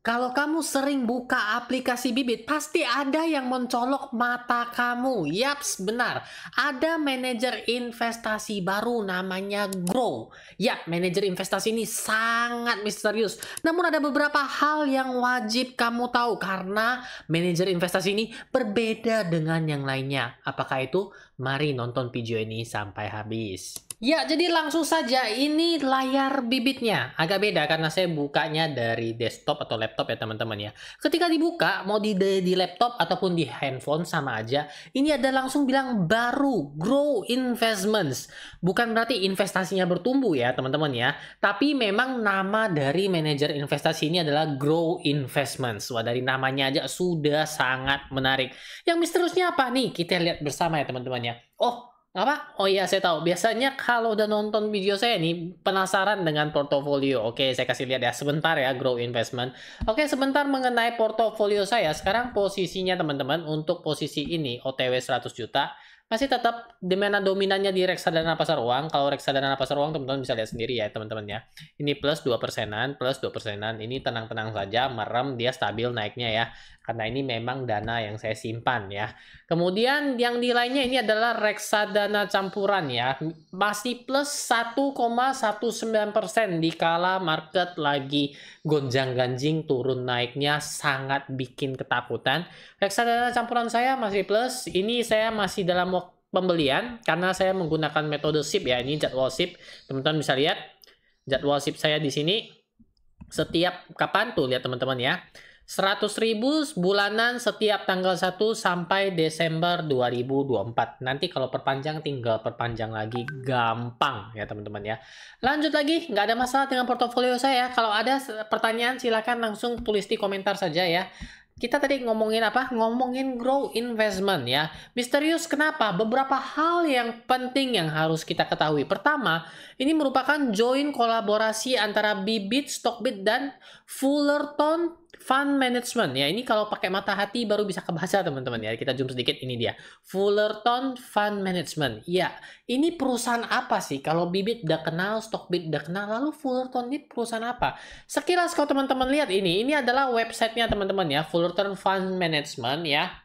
Kalau kamu sering buka aplikasi bibit, pasti ada yang mencolok mata kamu. Yaps, benar. Ada manajer investasi baru namanya Grow. Yap, manajer investasi ini sangat misterius. Namun ada beberapa hal yang wajib kamu tahu karena manajer investasi ini berbeda dengan yang lainnya. Apakah itu? Mari nonton video ini sampai habis. Ya, jadi langsung saja ini layar bibitnya. Agak beda karena saya bukanya dari desktop atau laptop ya teman-teman ya. Ketika dibuka, mau di laptop ataupun di handphone sama aja. Ini ada langsung bilang baru, Grow Investments. Bukan berarti investasinya bertumbuh ya teman-teman ya. Tapi memang nama dari manajer investasi ini adalah Grow Investments. Wah, dari namanya aja sudah sangat menarik. Yang misteriusnya apa nih? Kita lihat bersama ya teman-teman ya. Apa? Oh iya, saya tahu. Biasanya kalau udah nonton video saya nih, penasaran dengan portofolio. Oke, saya kasih lihat ya. Sebentar ya, Grow Investment. Oke, sebentar mengenai portofolio saya. Sekarang posisinya teman-teman, untuk posisi ini, OTW 100 juta, masih tetap di mana dominannya di reksadana pasar uang. Kalau reksadana pasar uang, teman-teman bisa lihat sendiri ya, teman-teman ya. Ini plus 2%-an, plus 2%-an. Ini tenang-tenang saja, merem, dia stabil naiknya ya. Karena ini memang dana yang saya simpan ya. Kemudian yang nilainya ini adalah reksadana campuran ya. Masih plus 1,19% dikala market lagi gonjang-ganjing turun naiknya sangat bikin ketakutan. Reksadana campuran saya masih plus. Ini saya masih dalam pembelian karena saya menggunakan metode SIP ya. Ini jadwal SIP. Teman-teman bisa lihat jadwal SIP saya di sini. Setiap kapan tuh lihat teman-teman ya. 100.000 bulanan setiap tanggal 1 sampai Desember 2024. Nanti kalau perpanjang tinggal perpanjang lagi, gampang ya teman-teman ya. Lanjut lagi, nggak ada masalah dengan portofolio saya. Kalau ada pertanyaan silakan langsung tulis di komentar saja ya. Kita tadi ngomongin apa? Ngomongin Grow Investment ya. Misterius kenapa? Beberapa hal yang penting yang harus kita ketahui. Pertama, ini merupakan joint kolaborasi antara Bibit, Stockbit, dan Fullerton Fund Management ya. Ini kalau pakai mata hati baru bisa kebaca teman-teman ya. Kita zoom sedikit, ini dia. Fullerton Fund Management. Ya, ini perusahaan apa sih? Kalau Bibit udah kenal, Stockbit udah kenal, lalu Fullerton ini perusahaan apa? Sekilas kalau teman-teman lihat ini adalah websitenya teman-teman ya, Fullerton Fund Management ya.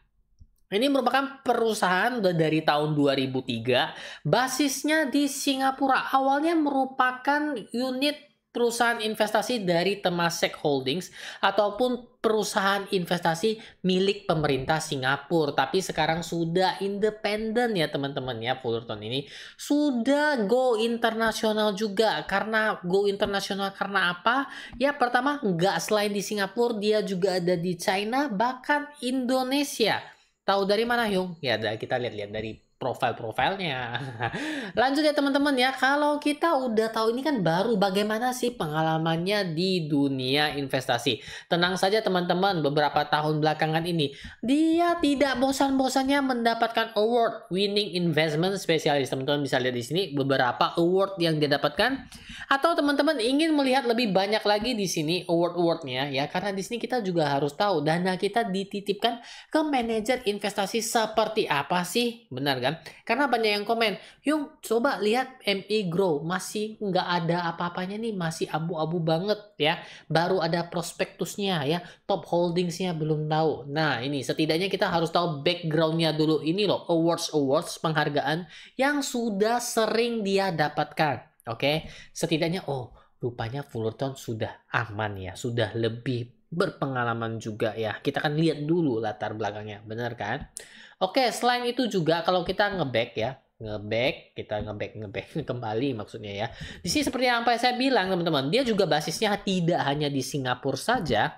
Ini merupakan perusahaan dari tahun 2003, basisnya di Singapura. Awalnya merupakan unit perusahaan investasi dari Temasek Holdings ataupun perusahaan investasi milik pemerintah Singapura, tapi sekarang sudah independen ya teman-teman ya. Fullerton ini sudah go internasional juga. Karena go internasional karena apa? Ya pertama, nggak selain di Singapura, dia juga ada di China, bahkan Indonesia. Tahu dari mana, Yung? Ya, kita lihat-lihat dari profil-profilnya. Lanjut ya teman-teman ya. Kalau kita udah tahu ini kan baru, bagaimana sih pengalamannya di dunia investasi. Tenang saja teman-teman, beberapa tahun belakangan ini dia tidak bosan-bosannya mendapatkan award winning investment specialist. Teman-teman bisa lihat di sini beberapa award yang dia dapatkan. Atau teman-teman ingin melihat lebih banyak lagi di sini award-awardnya ya. Karena di sini kita juga harus tahu dana kita dititipkan ke manajer investasi seperti apa sih, benar kan? Karena banyak yang komen, Yung coba lihat MI Grow, masih nggak ada apa-apanya nih, masih abu-abu banget ya, baru ada prospektusnya ya, top holdingsnya belum tahu. Nah ini setidaknya kita harus tahu backgroundnya dulu, ini loh awards penghargaan yang sudah sering dia dapatkan. Oke, setidaknya rupanya Fullerton sudah aman ya, sudah lebih berpengalaman juga ya. Kita kan lihat dulu latar belakangnya, bener kan? Oke, selain itu juga kalau kita ngeback ya, kita ngeback kembali maksudnya ya. Di sini seperti yang saya bilang teman-teman, dia juga basisnya tidak hanya di Singapura saja,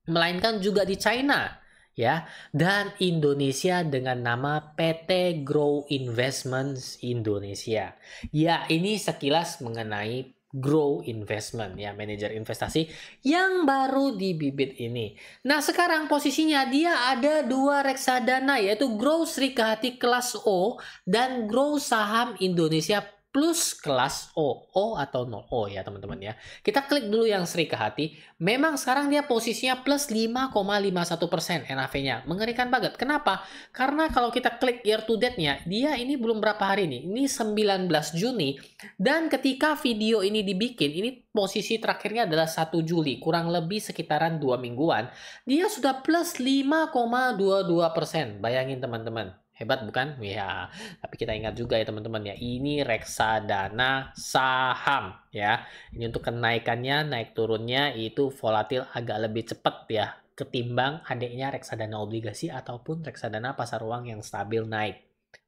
melainkan juga di China ya, dan Indonesia dengan nama PT Grow Investments Indonesia. Ya, ini sekilas mengenai Grow Investment ya, manajer investasi yang baru di Bibit ini. Nah, sekarang posisinya dia ada dua reksadana, yaitu Grow Srikahati kelas O dan Grow Saham Indonesia plus kelas O atau no O ya teman-teman ya. Kita klik dulu yang Sri Kehati. Memang sekarang dia posisinya plus 5,51% NAV-nya. Mengerikan banget. Kenapa? Karena kalau kita klik year to date-nya, dia ini belum berapa hari nih. Ini 19 Juni. Dan ketika video ini dibikin, ini posisi terakhirnya adalah 1 Juli. Kurang lebih sekitaran 2 mingguan. Dia sudah plus 5,22%. Bayangin teman-teman. Hebat bukan? Ya, tapi kita ingat juga ya teman-teman ya, ini reksadana saham ya. Ini untuk kenaikannya, naik turunnya itu volatil agak lebih cepat ya ketimbang adiknya reksadana obligasi ataupun reksadana pasar uang yang stabil naik.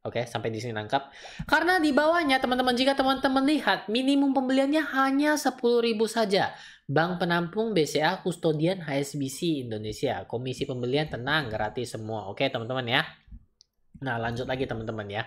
Oke, sampai di sini nangkap. Karena di bawahnya teman-teman, jika teman-teman lihat minimum pembeliannya hanya 10.000 saja. Bank penampung BCA Kustodian HSBC Indonesia. Komisi pembelian tenang, gratis semua. Oke, teman-teman ya. Nah, lanjut lagi teman-teman ya.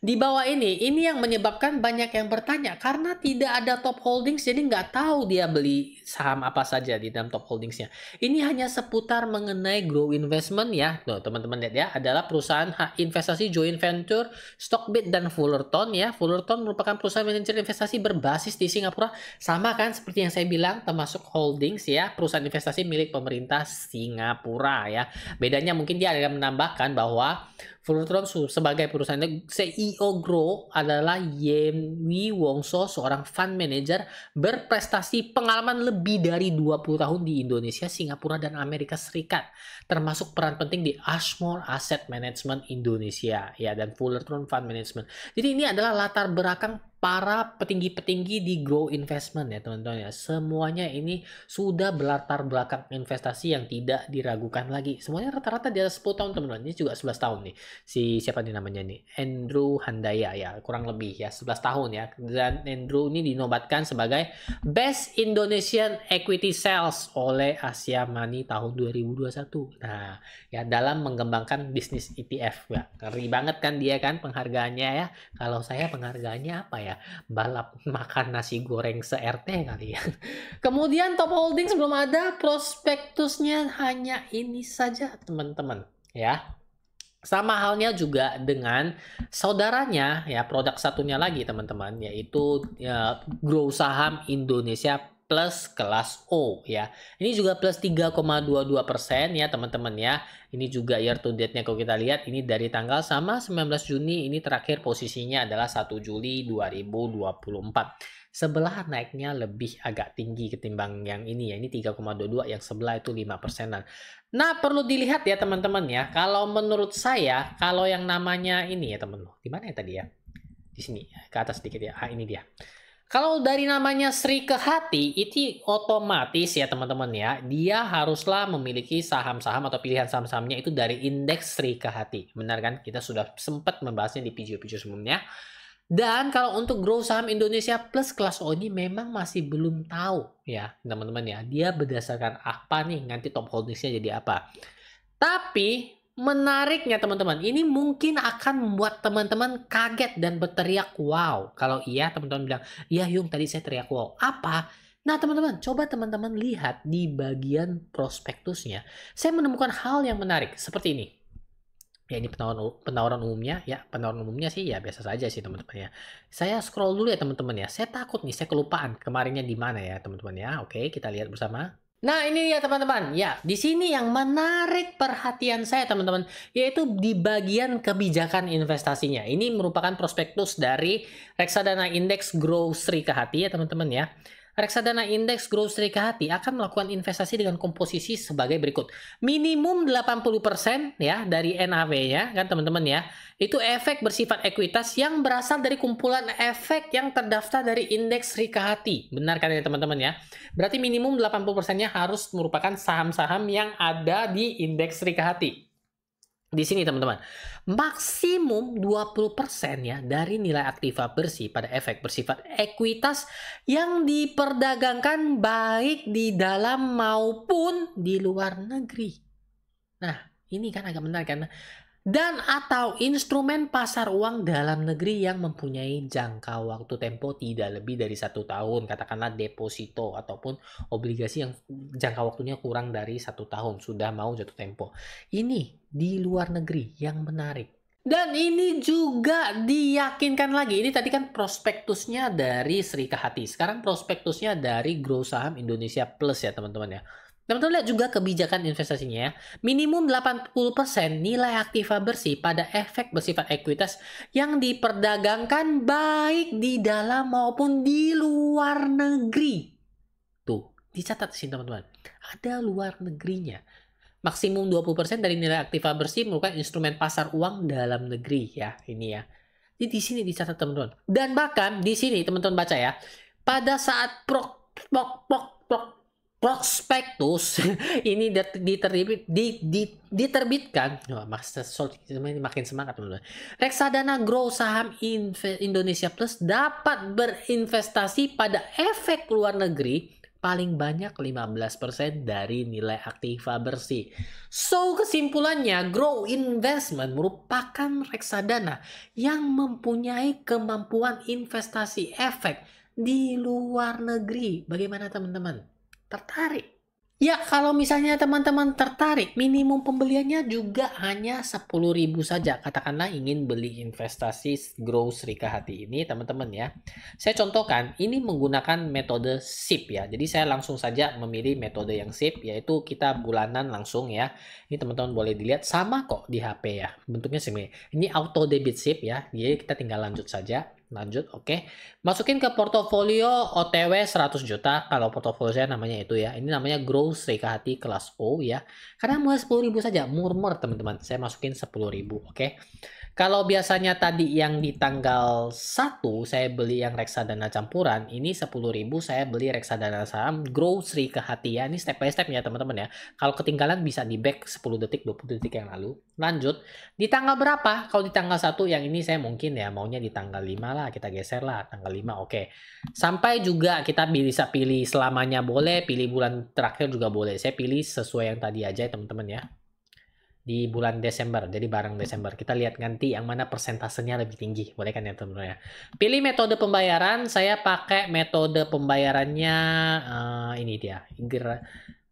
Di bawah ini yang menyebabkan banyak yang bertanya karena tidak ada top holdings, jadi nggak tahu dia beli saham apa saja di dalam top holdingsnya. Ini hanya seputar mengenai Grow Investment ya. Tuh, teman-teman lihat ya, adalah perusahaan investasi joint venture Stockbit dan Fullerton ya. Fullerton merupakan perusahaan manajer investasi berbasis di Singapura. Sama kan seperti yang saya bilang, termasuk holdings ya, perusahaan investasi milik pemerintah Singapura ya. Bedanya mungkin dia akan menambahkan bahwa Fullerton sebagai perusahaan CEO Grow adalah Yen Wee Wongso, seorang fund manager berprestasi pengalaman lebih dari 20 tahun di Indonesia, Singapura, dan Amerika Serikat. Termasuk peran penting di Ashmore Asset Management Indonesia ya, dan Fullerton Fund Management. Jadi ini adalah latar belakang para petinggi-petinggi di Grow Investment ya teman-teman ya. Semuanya ini sudah berlatar belakang investasi yang tidak diragukan lagi. Semuanya rata-rata di atas 10 tahun teman-teman. Ini juga 11 tahun nih. Siapa nih namanya nih? Andrew Handaya ya, kurang lebih ya 11 tahun ya. Dan Andrew ini dinobatkan sebagai Best Indonesian Equity Sales oleh Asia Money tahun 2021. Nah, ya dalam mengembangkan bisnis ETF ya. Ngeri banget kan dia kan penghargaannya ya. Kalau saya penghargaannya apa ya? Balap makan nasi goreng se-RT kali ya. Kemudian top holdings belum ada, prospektusnya hanya ini saja teman-teman ya. Sama halnya juga dengan saudaranya ya, produk satunya lagi teman-teman, yaitu ya, Grow Saham Indonesia plus kelas O ya. Ini juga plus 3,22% ya teman-teman ya. Ini juga year to date-nya kalau kita lihat ini dari tanggal sama 19 Juni, ini terakhir posisinya adalah 1 Juli 2024. Sebelah naiknya lebih agak tinggi ketimbang yang ini ya. Ini 3,22, yang sebelah itu 5%-an. Nah, perlu dilihat ya teman-teman ya. Kalau menurut saya, kalau yang namanya ini ya teman-teman. Di mana ya tadi ya? Di sini, ke atas sedikit ya. Ah, ini dia. Kalau dari namanya Sri Kehati, itu otomatis ya teman-teman ya, dia haruslah memiliki saham-saham atau pilihan saham-sahamnya itu dari indeks Sri Kehati. Benar kan? Kita sudah sempat membahasnya di video-video sebelumnya. Dan kalau untuk Grow Saham Indonesia plus kelas O ini memang masih belum tahu ya teman-teman ya. Dia berdasarkan apa nih nanti top holdingsnya jadi apa. Tapi menariknya teman-teman, ini mungkin akan membuat teman-teman kaget dan berteriak wow. Kalau iya teman-teman bilang, iya Yung tadi saya teriak wow. Apa? Nah teman-teman, coba teman-teman lihat di bagian prospektusnya. Saya menemukan hal yang menarik seperti ini. Ya ini penawaran umumnya ya, penawaran umumnya sih ya biasa saja sih teman-teman ya. Saya scroll dulu ya teman-teman ya. Saya takut nih, saya kelupaan kemarinnya di mana ya teman-teman ya. Oke, kita lihat bersama. Nah ini ya teman-teman, ya di sini yang menarik perhatian saya teman-teman, yaitu di bagian kebijakan investasinya. Ini merupakan prospektus dari reksadana indeks Grow Sri Kehati ya teman-teman ya. Reksadana indeks Grow Sri Kehati akan melakukan investasi dengan komposisi sebagai berikut. Minimum 80% ya dari NAV-nya kan teman-teman ya. Itu efek bersifat ekuitas yang berasal dari kumpulan efek yang terdaftar dari indeks Sri Kehati. Benar kan ya teman-teman ya? Berarti minimum 80%-nya harus merupakan saham-saham yang ada di indeks Sri Kehati. Di sini teman-teman, maksimum 20% ya dari nilai aktiva bersih pada efek bersifat ekuitas yang diperdagangkan baik di dalam maupun di luar negeri. Nah, ini kan agak menarik kan? Dan atau instrumen pasar uang dalam negeri yang mempunyai jangka waktu tempo tidak lebih dari 1 tahun, katakanlah deposito ataupun obligasi yang jangka waktunya kurang dari 1 tahun sudah mau jatuh tempo. Ini di luar negeri yang menarik. Dan ini juga diyakinkan lagi, ini tadi kan prospektusnya dari Serikahati, sekarang prospektusnya dari Grow Saham Indonesia Plus ya teman-teman ya. Teman-teman lihat juga kebijakan investasinya ya. Minimum 80% nilai aktiva bersih pada efek bersifat ekuitas yang diperdagangkan baik di dalam maupun di luar negeri. Tuh, dicatat sih teman-teman. Ada luar negerinya. Maksimum 20% dari nilai aktiva bersih merupakan instrumen pasar uang dalam negeri ya, ini ya. Jadi di sini dicatat teman-teman. Dan bahkan di sini teman-teman baca ya, pada saat prospektus ini diterbitkan, makin semangat teman-teman. Reksadana Grow Saham Indonesia Plus dapat berinvestasi pada efek luar negeri paling banyak 15% dari nilai aktiva bersih. So, kesimpulannya, Grow Investment merupakan reksadana yang mempunyai kemampuan investasi efek di luar negeri. Bagaimana teman-teman? Tertarik? Ya, kalau misalnya teman-teman tertarik, minimum pembeliannya juga hanya 10.000 saja. Katakanlah ingin beli investasi Grow Serikahati ini, teman-teman ya. Saya contohkan, ini menggunakan metode SIP ya. Jadi saya langsung saja memilih metode yang SIP, yaitu kita bulanan langsung ya. Ini teman-teman boleh dilihat, sama kok di HP ya. Bentuknya semi. Ini auto debit SIP ya. Jadi kita tinggal lanjut saja. Lanjut, oke. Masukin ke portofolio OTW 100 juta. Kalau portofolio saya namanya itu ya. Ini namanya Grow Serikahati kelas O ya. Karena mulai 10.000 saja. Murmur teman-teman. Saya masukin 10.000, oke. Kalau biasanya tadi yang di tanggal 1 saya beli yang reksadana campuran, ini 10.000 saya beli reksadana saham Grow Serikahati ya. Ini step by step ya teman-teman ya. Kalau ketinggalan bisa di back 10 detik, 20 detik yang lalu. Lanjut, di tanggal berapa? Kalau di tanggal 1 yang ini saya mungkin ya maunya di tanggal 5 lah, kita geser lah tanggal 5, oke. Sampai juga kita bisa pilih selamanya boleh, pilih bulan terakhir juga boleh. Saya pilih sesuai yang tadi aja teman-teman ya. Di bulan Desember, jadi barang Desember. Kita lihat nanti yang mana persentasenya lebih tinggi. Boleh kan ya teman-teman ya. Pilih metode pembayaran, saya pakai metode pembayarannya ini dia.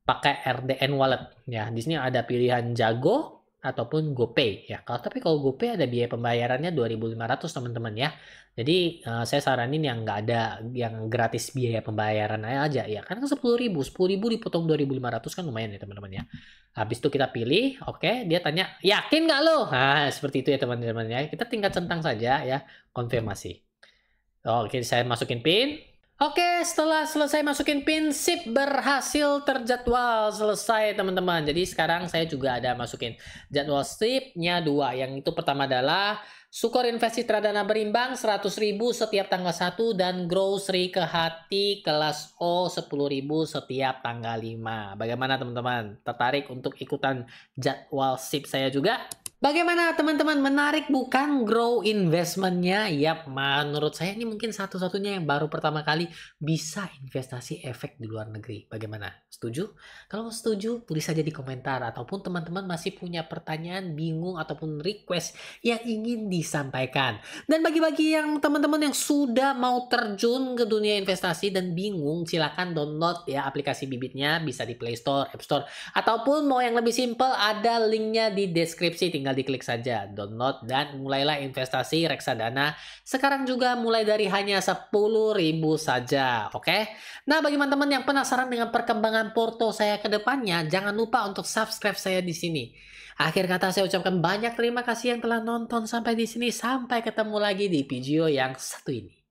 Pakai RDN Wallet ya. Di sini ada pilihan Jago ataupun GoPay ya. Kalau GoPay ada biaya pembayarannya 2.500 teman-teman ya. Jadi saya saranin yang nggak ada yang gratis biaya pembayaran aja ya. Karena 10.000 dipotong 2.500 kan lumayan ya teman-teman ya. Habis itu kita pilih, oke, dia tanya, yakin nggak lo? Nah, seperti itu ya teman-teman ya. Kita tinggal centang saja ya, konfirmasi. Oke, saya masukin PIN. Oke, setelah selesai masukin PIN, sip, berhasil terjadwal, selesai teman-teman. Jadi sekarang saya juga ada masukin jadwal sipnya 2. Yang itu pertama adalah Sukor Investasi Tradana Berimbang 100.000 setiap tanggal 1 dan Grow Serikahati kelas O 10.000 setiap tanggal 5. Bagaimana teman-teman? Tertarik untuk ikutan jadwal sip saya juga? Bagaimana teman-teman, menarik bukan Grow Investmentnya? Yap, menurut saya ini mungkin satu-satunya yang baru pertama kali bisa investasi efek di luar negeri. Bagaimana? Setuju? Kalau setuju, tulis saja di komentar. Ataupun teman-teman masih punya pertanyaan, bingung, ataupun request yang ingin disampaikan. Dan bagi-bagi yang teman-teman yang sudah mau terjun ke dunia investasi dan bingung, silakan download ya aplikasi bibitnya, bisa di Play Store, App Store. Ataupun mau yang lebih simple, ada linknya di deskripsi, tinggal diklik saja, download dan mulailah investasi reksadana. Sekarang juga mulai dari hanya 10.000 saja, oke? Nah, bagi teman-teman yang penasaran dengan perkembangan porto saya ke depannya, jangan lupa untuk subscribe saya di sini. Akhir kata saya ucapkan banyak terima kasih yang telah nonton sampai di sini. Sampai ketemu lagi di video yang satu ini.